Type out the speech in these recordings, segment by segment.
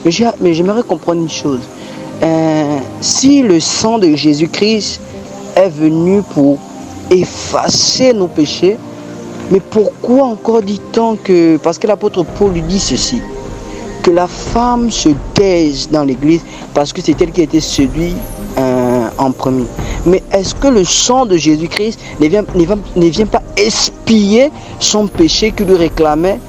Mais j'aimerais comprendre une chose. Si le sang de Jésus-Christ est venu pour effacer nos péchés, mais pourquoi encore dit-on que, parce que l'apôtre Paul lui dit ceci, que la femme se taise dans l'église parce que c'est elle qui a été séduite en premier. Mais est-ce que le sang de Jésus-Christ ne vient pas expier son péché qu'il lui réclamait?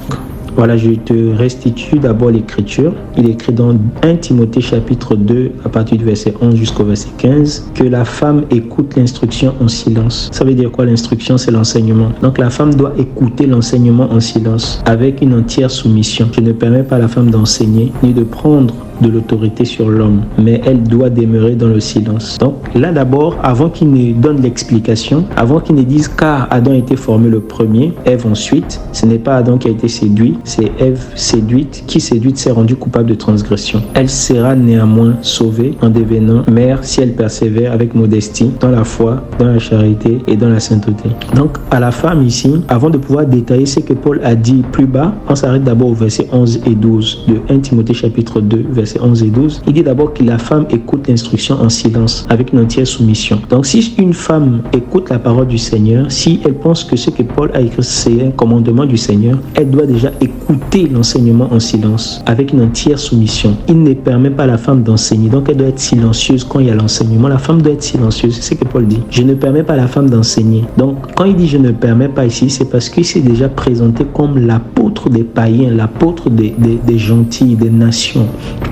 Voilà, je te restitue d'abord l'écriture. Il est écrit dans 1 Timothée chapitre 2, à partir du verset 11 jusqu'au verset 15, que la femme écoute l'instruction en silence. Ça veut dire quoi l'instruction? C'est l'enseignement. Donc la femme doit écouter l'enseignement en silence, avec une entière soumission. Je ne permets pas à la femme d'enseigner, ni de prendre de l'autorité sur l'homme, mais elle doit demeurer dans le silence. Donc là d'abord, avant qu'il ne donne l'explication, avant qu'il ne dise car Adam a été formé le premier, Ève ensuite, ce n'est pas Adam qui a été séduit, c'est Ève séduite, qui séduite s'est rendue coupable de transgression. Elle sera néanmoins sauvée en devenant mère si elle persévère avec modestie dans la foi, dans la charité et dans la sainteté. Donc à la femme ici, avant de pouvoir détailler ce que Paul a dit plus bas, on s'arrête d'abord au verset 11 et 12 de 1 Timothée chapitre 2, verset 11 et 12, il dit d'abord que la femme écoute l'instruction en silence, avec une entière soumission. Donc si une femme écoute la parole du Seigneur, si elle pense que ce que Paul a écrit c'est un commandement du Seigneur, elle doit déjà écouter l'enseignement en silence, avec une entière soumission. Il ne permet pas à la femme d'enseigner, donc elle doit être silencieuse quand il y a l'enseignement. La femme doit être silencieuse, c'est ce que Paul dit. Je ne permets pas à la femme d'enseigner. Donc quand il dit je ne permets pas ici, c'est parce qu'il s'est déjà présenté comme l'apôtre des païens, l'apôtre des gentils, des nations.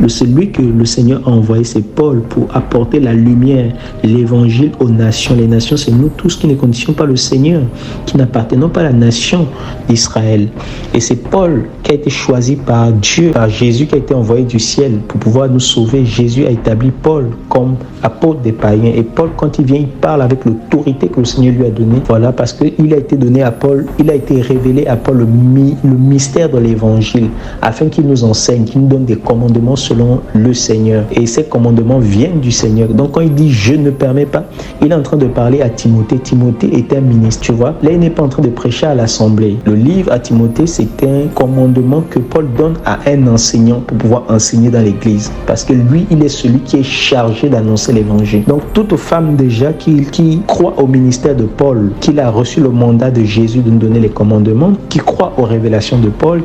Celui que le Seigneur a envoyé, c'est Paul, pour apporter la lumière, l'évangile aux nations. Les nations, c'est nous tous qui ne conditionnons pas le Seigneur, qui n'appartenons pas à la nation d'Israël. Et c'est Paul qui a été choisi par Dieu, par Jésus qui a été envoyé du ciel pour pouvoir nous sauver. Jésus a établi Paul comme apôtre des païens. Et Paul, quand il vient, il parle avec l'autorité que le Seigneur lui a donnée. Voilà, parce qu'il a été donné à Paul, il a été révélé à Paul le mystère de l'évangile, afin qu'il nous enseigne, qu'il nous donne des commandements selon le Seigneur. Et ces commandements viennent du Seigneur. Donc quand il dit je ne permets pas, il est en train de parler à Timothée. Timothée est un ministre, tu vois. Là, il n'est pas en train de prêcher à l'assemblée. Le livre à Timothée, c'est un commandement que Paul donne à un enseignant pour pouvoir enseigner dans l'église. Parce que lui, il est celui qui est chargé d'annoncer l'évangile. Donc toute femme déjà qui croit au ministère de Paul, qu'il a reçu le mandat de Jésus de nous donner les commandements, qui croit aux révélations de Paul,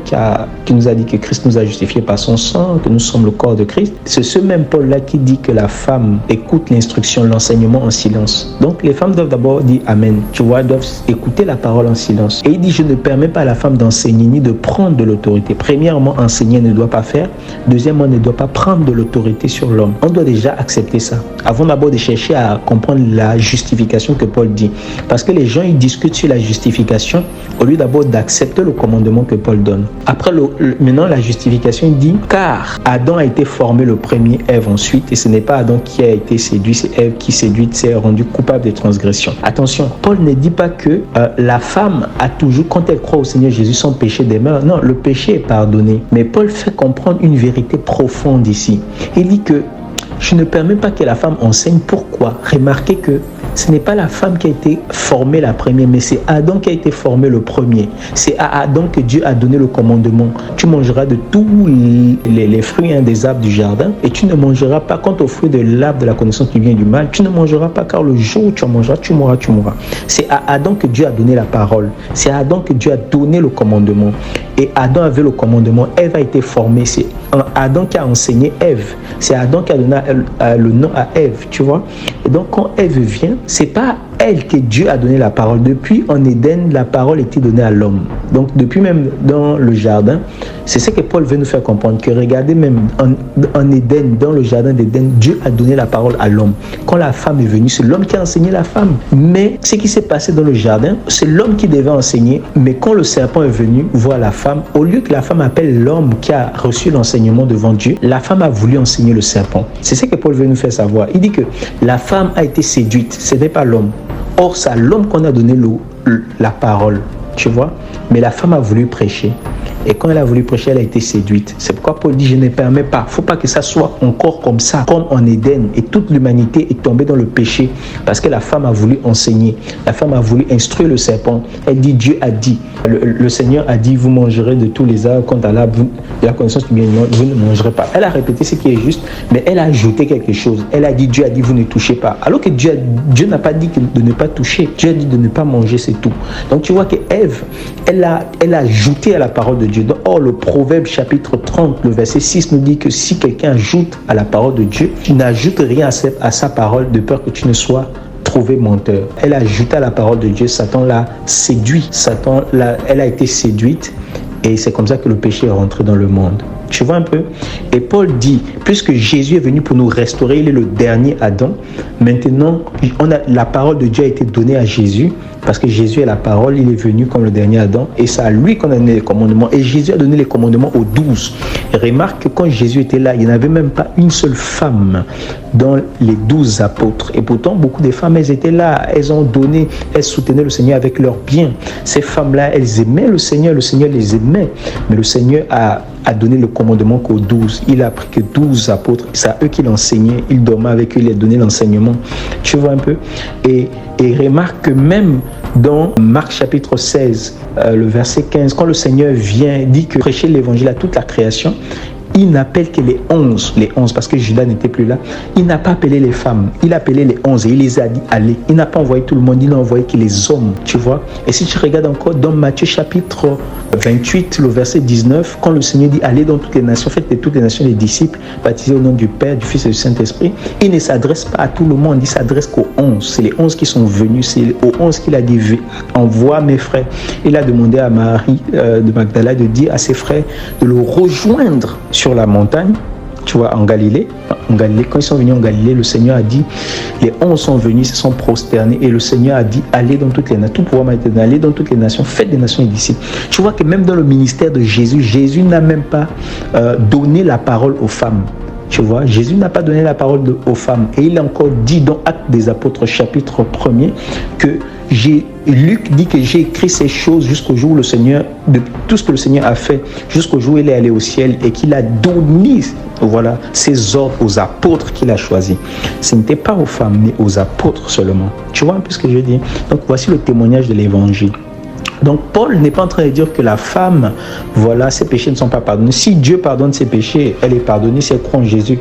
qui nous a dit que Christ nous a justifiés par son sang, que nous sommes le corps de Christ, c'est ce même Paul-là qui dit que la femme écoute l'instruction, l'enseignement en silence. Donc les femmes doivent d'abord dire Amen, tu vois, doivent écouter la parole en silence. Et il dit je ne permets pas à la femme d'enseigner ni de prendre de l'autorité. Premièrement, enseigner ne doit pas faire. Deuxièmement, ne doit pas prendre de l'autorité sur l'homme. On doit déjà accepter ça. Avant d'abord de chercher à comprendre la justification que Paul dit. Parce que les gens, ils discutent sur la justification au lieu d'abord d'accepter le commandement que Paul donne. Après, maintenant, la justification, il dit car Adam a été formé le premier, Ève ensuite, et ce n'est pas Adam qui a été séduit, c'est Ève qui séduite s'est rendue coupable de transgression. Attention, Paul ne dit pas que la femme a toujours, quand elle croit au Seigneur Jésus, son péché demeure. Non, le péché est pardonné. Mais Paul fait comprendre une vérité profonde ici. Il dit que je ne permets pas que la femme enseigne. Pourquoi? Remarquez que ce n'est pas la femme qui a été formée la première, mais c'est Adam qui a été formé le premier. C'est à Adam que Dieu a donné le commandement. Tu mangeras de tous les fruits des arbres du jardin et tu ne mangeras pas, quant au fruit de l'arbre de la connaissance du bien et du mal, tu ne mangeras pas car le jour où tu en mangeras, tu mourras, tu mourras. C'est à Adam que Dieu a donné la parole. C'est à Adam que Dieu a donné le commandement. Et Adam avait le commandement. Ève a été formée. C'est Adam qui a enseigné Ève. C'est Adam qui a donné le nom à Ève, tu vois. Et donc quand Ève vient, c'est pas elle que Dieu a donné la parole. Depuis en Éden, la parole était donnée à l'homme. Donc depuis même dans le jardin, c'est ce que Paul veut nous faire comprendre, que regardez même en Éden, dans le jardin d'Éden, Dieu a donné la parole à l'homme. Quand la femme est venue, c'est l'homme qui a enseigné la femme. Mais ce qui s'est passé dans le jardin, c'est l'homme qui devait enseigner. Mais quand le serpent est venu voir la femme, au lieu que la femme appelle l'homme qui a reçu l'enseignement devant Dieu, la femme a voulu enseigner le serpent. C'est ce que Paul veut nous faire savoir. Il dit que la femme a été séduite, ce n'est pas l'homme. Or, c'est à l'homme qu'on a donné la parole, tu vois. Mais la femme a voulu prêcher. Et quand elle a voulu prêcher, elle a été séduite. C'est pourquoi Paul dit, je ne permets pas. Il ne faut pas que ça soit encore comme ça, comme en Éden. Et toute l'humanité est tombée dans le péché parce que la femme a voulu enseigner. La femme a voulu instruire le serpent. Elle dit, Dieu a dit. Le Seigneur a dit, vous mangerez de tous les arbres. Quant à l'arbre de la connaissance du bien et du mal, vous ne mangerez pas. Elle a répété ce qui est juste, mais elle a ajouté quelque chose. Elle a dit, Dieu a dit, vous ne touchez pas. Alors que Dieu n'a pas dit de ne pas toucher. Dieu a dit de ne pas manger, c'est tout. Donc tu vois que Ève, elle a ajouté à la parole de Dieu. Or, le Proverbe chapitre 30, le verset 6 nous dit que si quelqu'un ajoute à la parole de Dieu, tu n'ajoutes rien à sa parole de peur que tu ne sois trouvé menteur. Elle a ajouté à la parole de Dieu, Satan l'a séduit. Elle a été séduite et c'est comme ça que le péché est rentré dans le monde. Tu vois un peu? Et Paul dit, puisque Jésus est venu pour nous restaurer, il est le dernier Adam, maintenant la parole de Dieu a été donnée à Jésus, parce que Jésus est la parole, il est venu comme le dernier Adam, et c'est à lui qu'on a donné les commandements, et Jésus a donné les commandements aux 12. Et remarque que quand Jésus était là, il n'y avait même pas une seule femme dans les 12 apôtres, et pourtant beaucoup de femmes, elles étaient là, elles ont donné, elles soutenaient le Seigneur avec leurs biens. Ces femmes-là, elles aimaient le Seigneur les aimait, mais le Seigneur a donné le commandement qu'aux 12. Il a pris que 12 apôtres, c'est à eux qu'il enseignait, il dormait avec eux, il a donné l'enseignement. Tu vois un peu? Et remarque que même dans Marc chapitre 16, le verset 15, quand le Seigneur vient, dit que prêcher l'évangile à toute la création, il n'appelle que les 11, parce que Judas n'était plus là. Il n'a pas appelé les femmes, il a appelé les 11 et il les a dit allez. Il n'a pas envoyé tout le monde, il n'a envoyé que les hommes, tu vois. Et si tu regardes encore dans Matthieu chapitre 28, le verset 19, quand le Seigneur dit allez dans toutes les nations, faites de toutes les nations des disciples, baptisés au nom du Père, du Fils et du Saint-Esprit, il ne s'adresse pas à tout le monde, il s'adresse qu'aux 11. C'est les 11 qui sont venus, c'est aux 11 qu'il a dit envoie mes frères. Il a demandé à Marie de Magdala de dire à ses frères de le rejoindre sur la montagne, tu vois, en Galilée. Quand ils sont venus en Galilée, le Seigneur a dit, les 11 sont venus, se sont prosternés, et le Seigneur a dit, allez dans toutes les nations, tout pouvoir m'a été donné, allez dans toutes les nations, faites des nations et disciples. Tu vois que même dans le ministère de Jésus, Jésus n'a même pas donné la parole aux femmes. Tu vois, Jésus n'a pas donné la parole aux femmes. Et il a encore dit dans Actes des Apôtres, chapitre 1er, que Luc dit que j'ai écrit ces choses jusqu'au jour où le Seigneur, de tout ce que le Seigneur a fait, jusqu'au jour où il est allé au ciel et qu'il a donné, voilà, ses ordres aux apôtres qu'il a choisis. Ce n'était pas aux femmes, mais aux apôtres seulement. Tu vois un peu ce que je dis? Donc voici le témoignage de l'évangile. Donc Paul n'est pas en train de dire que la femme, voilà, ses péchés ne sont pas pardonnés. Si Dieu pardonne ses péchés, elle est pardonnée si elle croit en Jésus.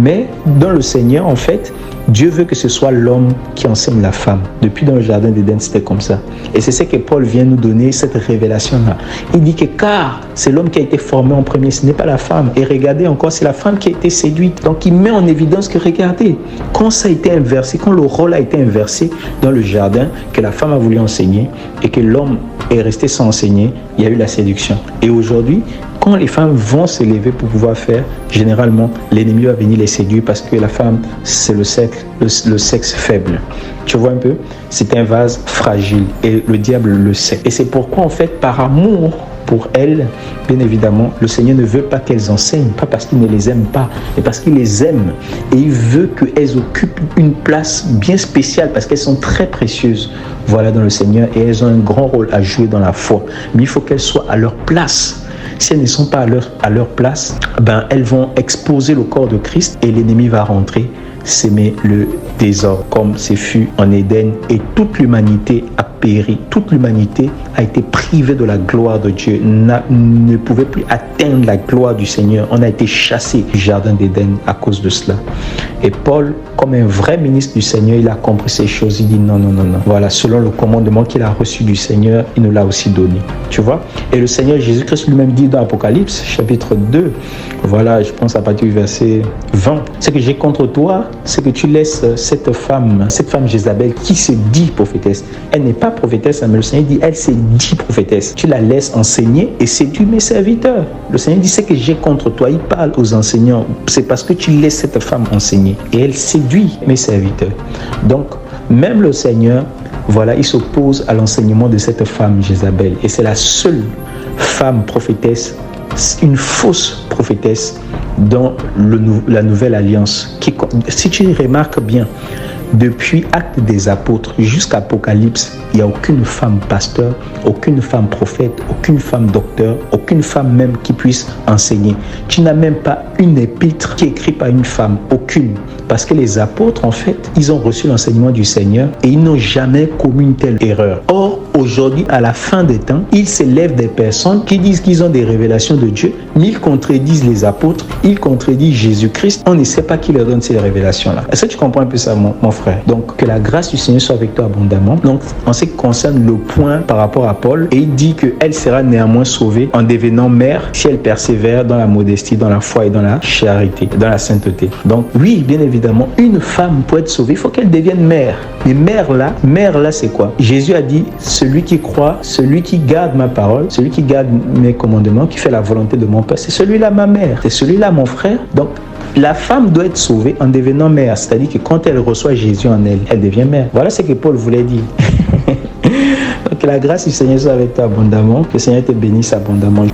Mais dans le Seigneur, en fait, Dieu veut que ce soit l'homme qui enseigne la femme. Depuis dans le jardin d'Éden, c'était comme ça. Et c'est ce que Paul vient nous donner, cette révélation-là. Il dit que car c'est l'homme qui a été formé en premier, ce n'est pas la femme. Et regardez encore, c'est la femme qui a été séduite. Donc il met en évidence que regardez, quand ça a été inversé, quand le rôle a été inversé dans le jardin, que la femme a voulu enseigner et que l'homme est resté sans enseigner, il y a eu la séduction. Et aujourd'hui, quand les femmes vont s'élever pour pouvoir faire, généralement, l'ennemi va venir les séduire parce que la femme, c'est le sexe faible. Tu vois un peu? C'est un vase fragile et le diable le sait. Et c'est pourquoi, en fait, par amour pour elles, bien évidemment, le Seigneur ne veut pas qu'elles enseignent, pas parce qu'il ne les aime pas, mais parce qu'il les aime. Et il veut qu'elles occupent une place bien spéciale parce qu'elles sont très précieuses, voilà, dans le Seigneur, et elles ont un grand rôle à jouer dans la foi. Mais il faut qu'elles soient à leur place. Si elles ne sont pas à leur place, ben, elles vont exposer le corps de Christ et l'ennemi va rentrer, s'aimer le désordre, comme ce fut en Éden, et toute l'humanité a péri. Toute l'humanité a été privée de la gloire de Dieu, ne pouvait plus atteindre la gloire du Seigneur. On a été chassé du jardin d'Éden à cause de cela. Et Paul, comme un vrai ministre du Seigneur, il a compris ces choses. Il dit non. Voilà, selon le commandement qu'il a reçu du Seigneur, il nous l'a aussi donné. Tu vois? Et le Seigneur Jésus-Christ lui-même dit dans Apocalypse, chapitre 2, voilà, je pense à partir du verset 20, ce que j'ai contre toi, c'est que tu laisses cette femme Jézabel qui se dit prophétesse. Elle n'est pas prophétesse, mais le Seigneur dit, elle se dit prophétesse. Tu la laisses enseigner et séduire mes serviteurs. Le Seigneur dit, ce que j'ai contre toi, il parle aux enseignants. C'est parce que tu laisses cette femme enseigner et elle séduit mes serviteurs. Donc, même le Seigneur, voilà, il s'oppose à l'enseignement de cette femme Jézabel. Et c'est la seule femme prophétesse, une fausse prophétesse dans la nouvelle alliance. Si tu remarques bien, depuis Actes des Apôtres jusqu'à Apocalypse, il n'y a aucune femme pasteur, aucune femme prophète, aucune femme docteur, aucune femme même qui puisse enseigner. Tu n'as même pas une épître qui est écrite par une femme, aucune. Parce que les apôtres, en fait, ils ont reçu l'enseignement du Seigneur et ils n'ont jamais commis une telle erreur. Or, aujourd'hui, à la fin des temps, il s'élève des personnes qui disent qu'ils ont des révélations de Dieu, mais ils contredisent les apôtres, ils contredisent Jésus-Christ. On ne sait pas qui leur donne ces révélations-là. Est-ce que tu comprends un peu ça, mon frère? Donc, que la grâce du Seigneur soit avec toi abondamment. Donc, en ce qui concerne le point par rapport à Paul, et il dit qu'elle sera néanmoins sauvée en devenant mère si elle persévère dans la modestie, dans la foi et dans la charité, dans la sainteté. Donc, oui, bien évidemment, une femme pour être sauvée, il faut qu'elle devienne mère. Mais mère là, c'est quoi? Jésus a dit, celui qui croit, celui qui garde ma parole, celui qui garde mes commandements, qui fait la volonté de mon Père, c'est celui-là ma mère, c'est celui-là mon frère. Donc, la femme doit être sauvée en devenant mère, c'est-à-dire que quand elle reçoit Jésus en elle, elle devient mère. Voilà ce que Paul voulait dire. Donc, que la grâce du Seigneur soit avec toi abondamment, que le Seigneur te bénisse abondamment.